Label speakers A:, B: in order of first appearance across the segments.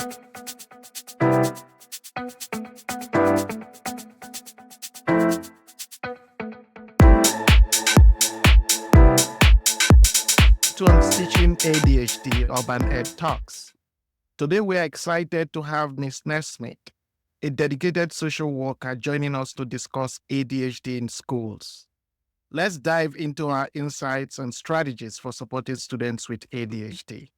A: To Teaching ADHD Urban Ed Talks. Today we are excited to have Ms. Nesmith, a dedicated social worker, joining us to discuss ADHD in schools. Let's dive into our insights and strategies for supporting students with ADHD.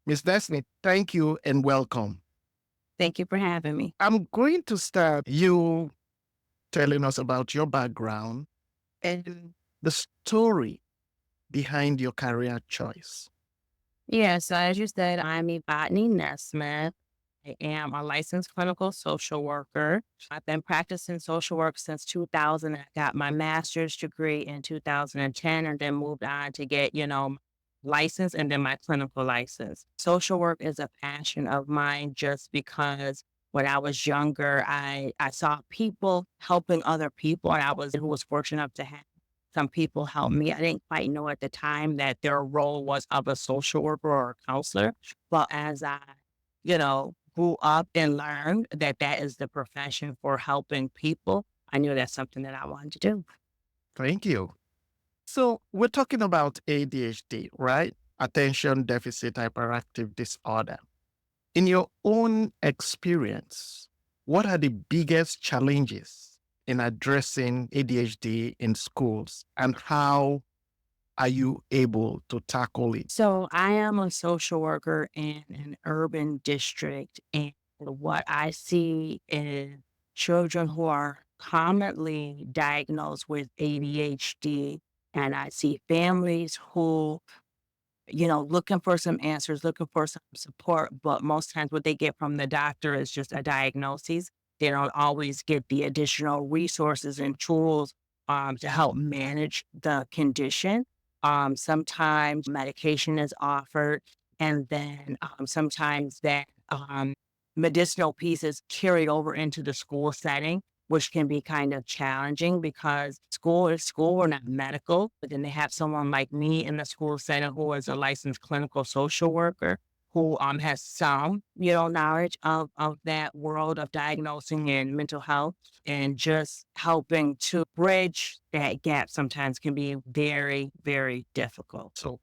A: Ms. Nesmith, thank you and welcome.
B: Thank you for having me.
A: I'm going to start you telling us about your background and the story behind your career choice.
B: Yeah, so as you said, I'm Evadney Nesmith. I am a licensed clinical social worker. I've been practicing social work since 2000. I got my master's degree in 2010 and then moved on to get, license and then my clinical license. Social work is a passion of mine just because when I was younger, I saw people helping other people and I was who was fortunate enough to have some people help me. I didn't quite know at the time that their role was of a social worker or a counselor. But as I, grew up and learned that that is the profession for helping people, I knew that's something that I wanted to do.
A: Thank you. So, we're talking about ADHD, right? Attention Deficit Hyperactive Disorder. In your own experience, what are the biggest challenges in addressing ADHD in schools, and how are you able to tackle it?
B: So I am a social worker in an urban district, and what I see is children who are commonly diagnosed with ADHD, and I see families who looking for some answers, looking for some support. But most times, what they get from the doctor is just a diagnosis. They don't always get the additional resources and tools to help manage the condition. Sometimes medication is offered, and then sometimes that medicinal piece is carried over into the school setting, which can be kind of challenging because school is school, we're not medical. But then they have someone like me in the school setting who is a licensed clinical social worker who has some, knowledge of that world of diagnosing and mental health, and just helping to bridge that gap sometimes can be very, very difficult.
A: So,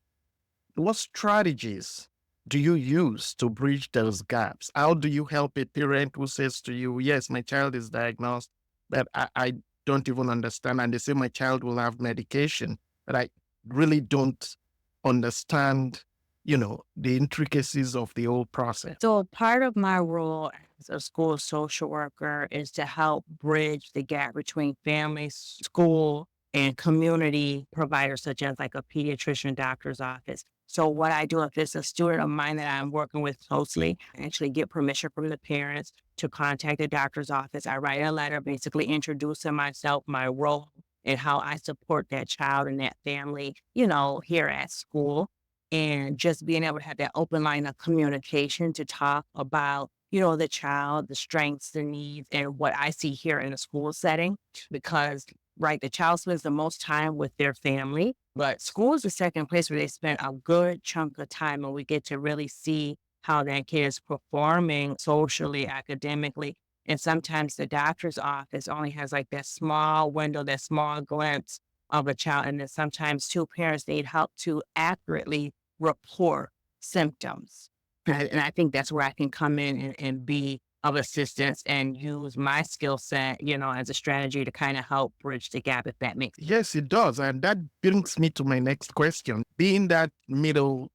A: what strategies do you use to bridge those gaps? How do you help a parent who says to you, yes, my child is diagnosed, but I don't even understand? And they say my child will have medication, but I really don't understand, the intricacies of the whole process.
B: So part of my role as a school social worker is to help bridge the gap between families, school, and community providers, such as like a pediatrician doctor's office. So what I do, if it's a student of mine that I'm working with closely, I actually get permission from the parents to contact the doctor's office. I write a letter basically introducing myself, my role, and how I support that child and that family, here at school, and just being able to have that open line of communication to talk about, the child, the strengths, the needs, and what I see here in a school setting. Because, right, the child spends the most time with their family, but school is the second place where they spend a good chunk of time, and we get to really see how that kid is performing socially, academically. And sometimes the doctor's office only has like that small window, that small glimpse of a child. And then sometimes two parents need help to accurately report symptoms. And I think that's where I can come in and be of assistance and use my skill set, as a strategy to kind of help bridge the gap, if that makes sense.
A: Yes, it does. And that brings me to my next question. Being that middle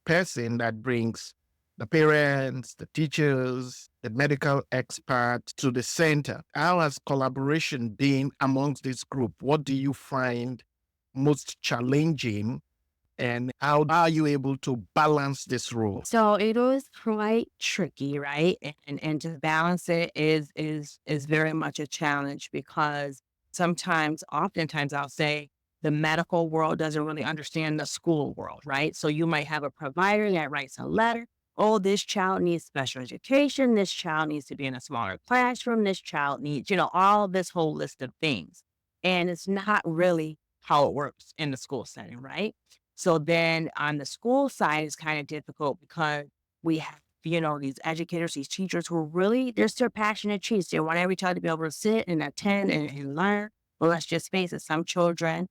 A: person that brings the parents, the teachers, the medical experts to the center, how has collaboration been amongst this group? What do you find most challenging, and how are you able to balance this role?
B: So it was quite tricky, right? And to balance it is very much a challenge because oftentimes I'll say the medical world doesn't really understand the school world, right? So you might have a provider that writes a letter. Oh, this child needs special education. This child needs to be in a smaller classroom. This child needs, all this whole list of things. And it's not really how it works in the school setting, right? So then on the school side, it's kind of difficult because we have these educators, these teachers who really, they're still passionate chiefs. They want every child to be able to sit and attend and learn. But let's just face it, some children,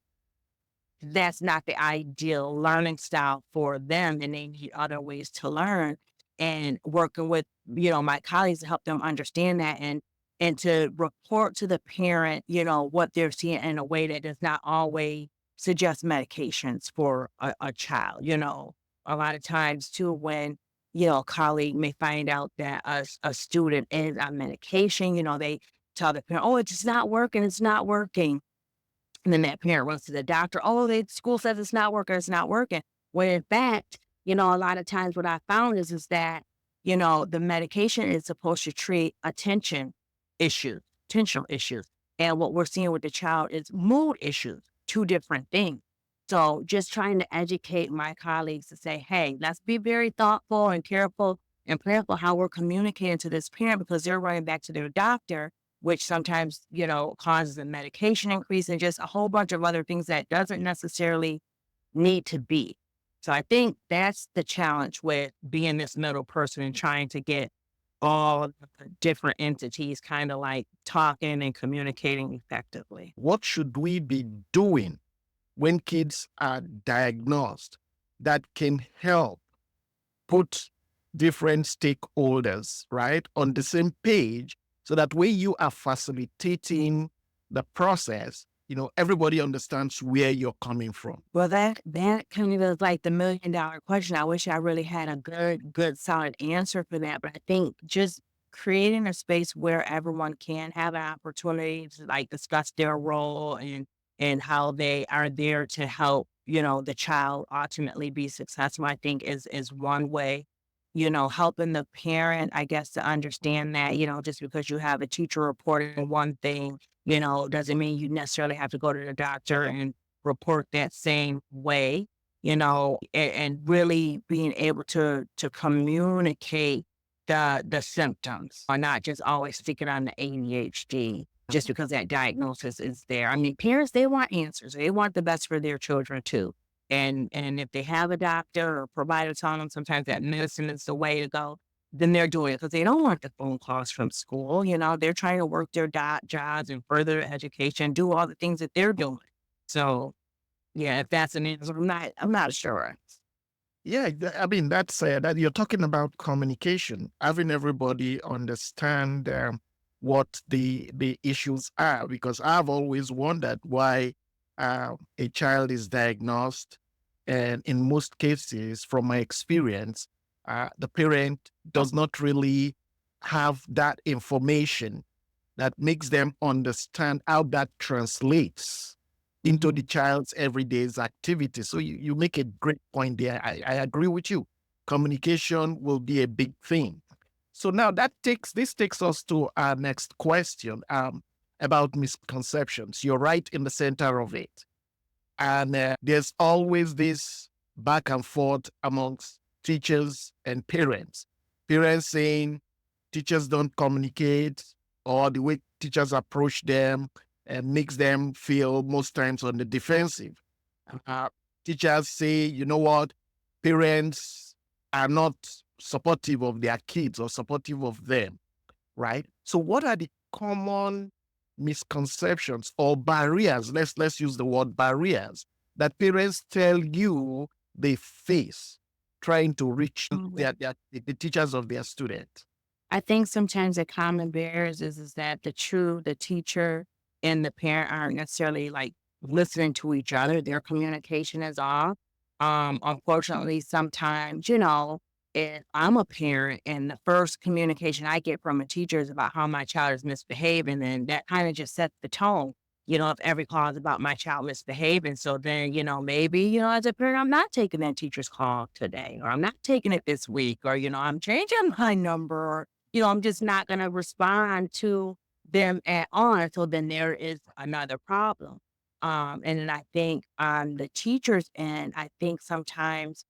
B: that's not the ideal learning style for them, and they need other ways to learn. And working with, my colleagues to help them understand that, and to report to the parent, what they're seeing in a way that does not always suggest medications for a child. A lot of times too, when a colleague may find out that a student is on medication, they tell the parent, "Oh, it's just not working, it's not working." And then that parent runs to the doctor. "Oh, the school says it's not working, it's not working." When in fact, a lot of times what I found is that, the medication is supposed to treat attentional issues. And what we're seeing with the child is mood issues, two different things. So just trying to educate my colleagues to say, hey, let's be very thoughtful and careful and prayerful how we're communicating to this parent, because they're running back to their doctor, which sometimes, causes a medication increase and just a whole bunch of other things that doesn't necessarily need to be. So I think that's the challenge with being this middle person and trying to get all of the different entities kind of like talking and communicating effectively.
A: What should we be doing when kids are diagnosed that can help put different stakeholders, right, on the same page, so that when you are facilitating the process, everybody understands where you're coming from?
B: Well, that kind of is like the $1,000,000 question. I wish I really had a good, solid answer for that. But I think just creating a space where everyone can have an opportunity to like discuss their role and how they are there to help, the child ultimately be successful, I think is one way. Helping the parent, I guess, to understand that, just because you have a teacher reporting one thing, doesn't mean you necessarily have to go to the doctor and report that same way, and really being able to communicate the symptoms, or not just always sticking on the ADHD just because that diagnosis is there. I mean, parents, they want answers. They want the best for their children too. And if they have a doctor or provider telling them sometimes that medicine is the way to go, then they're doing it because they don't want the phone calls from school. They're trying to work their jobs and further their education, do all the things that they're doing. So yeah, if that's an answer, I'm not sure.
A: Yeah, I mean, that's that you're talking about communication, having everybody understand what the issues are. Because I've always wondered why a child is diagnosed, and in most cases, from my experience, the parent does not really have that information that makes them understand how that translates into the child's everyday's activity. So you make a great point there. I agree with you. Communication will be a big thing. So now this takes us to our next question about misconceptions. You're right in the center of it. And there's always this back and forth amongst teachers and parents. Parents saying teachers don't communicate, or the way teachers approach them and makes them feel most times on the defensive. Uh, Teachers say, you know what, parents are not supportive of their kids or supportive of them, right? So what are the common misconceptions or barriers? Let's use the word barriers that parents tell you they face trying to reach the teachers of their students.
B: I think sometimes the common barriers is that the teacher and the parent aren't necessarily like listening to each other. Their communication is off. Unfortunately, sometimes, if I'm a parent and the first communication I get from a teacher is about how my child is misbehaving, then that kind of just sets the tone. If every call is about my child misbehaving, so then, maybe, as a parent, I'm not taking that teacher's call today, or I'm not taking it this week, or, I'm changing my number, or, I'm just not going to respond to them at all. So then there is another problem. And then I think on the teacher's end, I think sometimes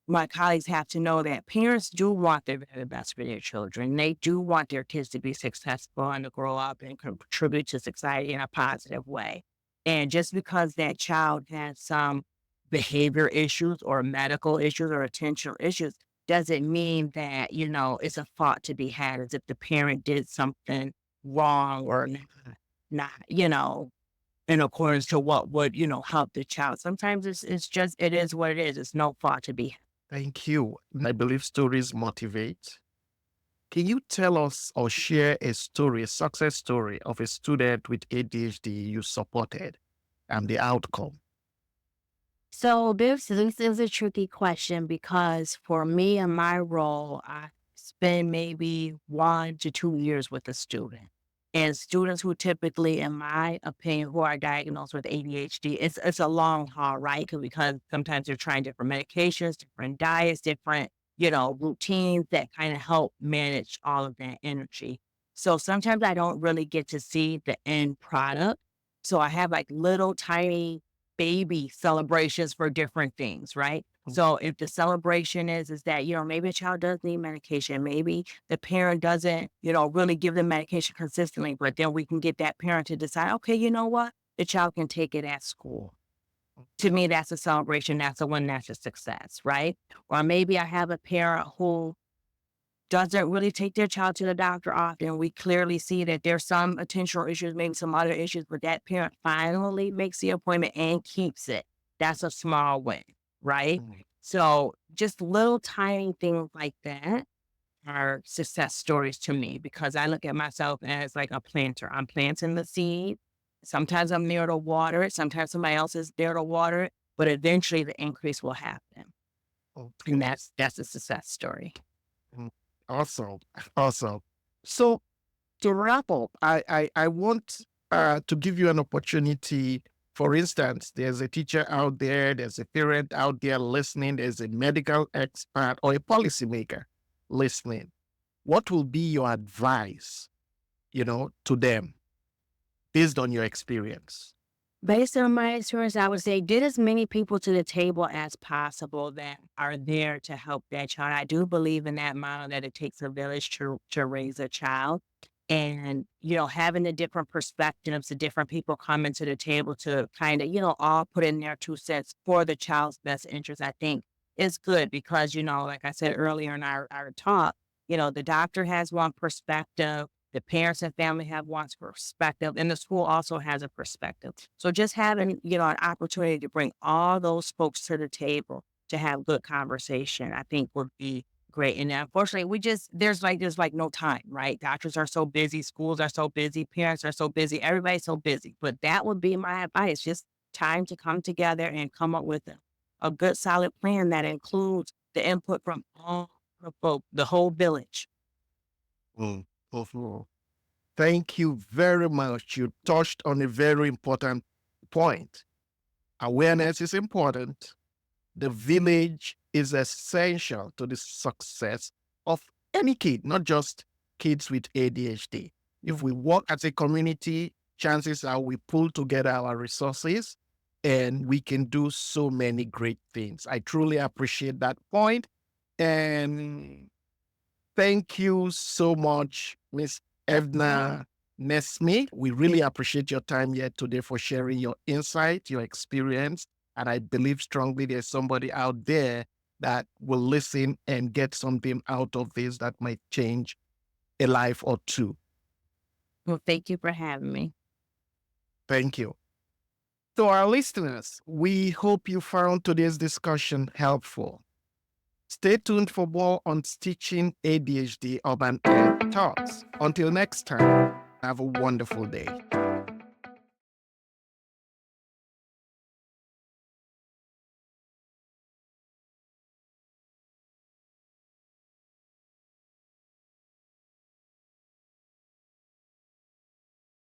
B: my colleagues have to know that parents do want the very best for their children. They do want their kids to be successful and to grow up and contribute to society in a positive way. And just because that child has some behavior issues or medical issues or attentional issues doesn't mean that, it's a fault to be had as if the parent did something wrong or not, in accordance to what would, help the child. Sometimes it's just, it is what it is. It's no fault to be had.
A: Thank you. I believe stories motivate. Can you tell us or share a story, a success story of a student with ADHD you supported and the outcome?
B: So this is a tricky question because for me and my role, I spend maybe 1 to 2 years with a student. And students who typically, in my opinion, who are diagnosed with ADHD, it's a long haul, right? Because sometimes they're trying different medications, different diets, different, routines that kind of help manage all of that energy. So sometimes I don't really get to see the end product. So I have like little tiny baby celebrations for different things, right?
A: Mm.
B: So if the celebration is that, maybe a child does need medication, maybe the parent doesn't, really give them medication consistently, but then we can get that parent to decide, okay, you know what? The child can take it at school. To me, that's a celebration. That's a win. That's a success, right? Or maybe I have a parent who doesn't really take their child to the doctor often. We clearly see that there's some attentional issues, maybe some other issues, but that parent finally makes the appointment and keeps it. That's a small win, right?
A: Mm.
B: So just little tiny things like that are success stories to me because I look at myself as like a planter. I'm planting the seed. Sometimes I'm there to water it. Sometimes somebody else is there to water it, but eventually the increase will happen. And
A: Okay.
B: that's a success story.
A: Mm. Awesome. Awesome. So to wrap up, I want to give you an opportunity. For instance, there's a teacher out there, there's a parent out there listening, there's a medical expert or a policymaker listening. What will be your advice, to them based on your experience?
B: Based on my experience, I would say get as many people to the table as possible that are there to help that child. I do believe in that model that it takes a village to raise a child. And, having the different perspectives, the different people coming to the table to kind of, all put in their 2 cents for the child's best interest, I think is good because, like I said earlier in our talk, the doctor has one perspective, the parents and family have one perspective, and the school also has a perspective. So just having, an opportunity to bring all those folks to the table to have good conversation, I think would be great. And unfortunately, there's like no time, right? Doctors are so busy, schools are so busy, parents are so busy, everybody's so busy. But that would be my advice, just time to come together and come up with a good solid plan that includes the input from all the folk, the whole village.
A: Mm. Mhm. Thank you very much. You touched on a very important point. Awareness is important. The village is essential to the success of any kid, not just kids with ADHD. If we work as a community, chances are we pull together our resources and we can do so many great things. I truly appreciate that point. And thank you so much, Miss Evna Nesmith. We really appreciate your time here today for sharing your insight, your experience. And I believe strongly there's somebody out there that will listen and get something out of this that might change a life or two.
B: Well, thank you for having me.
A: Thank you. To our listeners, we hope you found today's discussion helpful. Stay tuned for more on Stitching ADHD Urban Ed Talks. Until next time, have a wonderful day.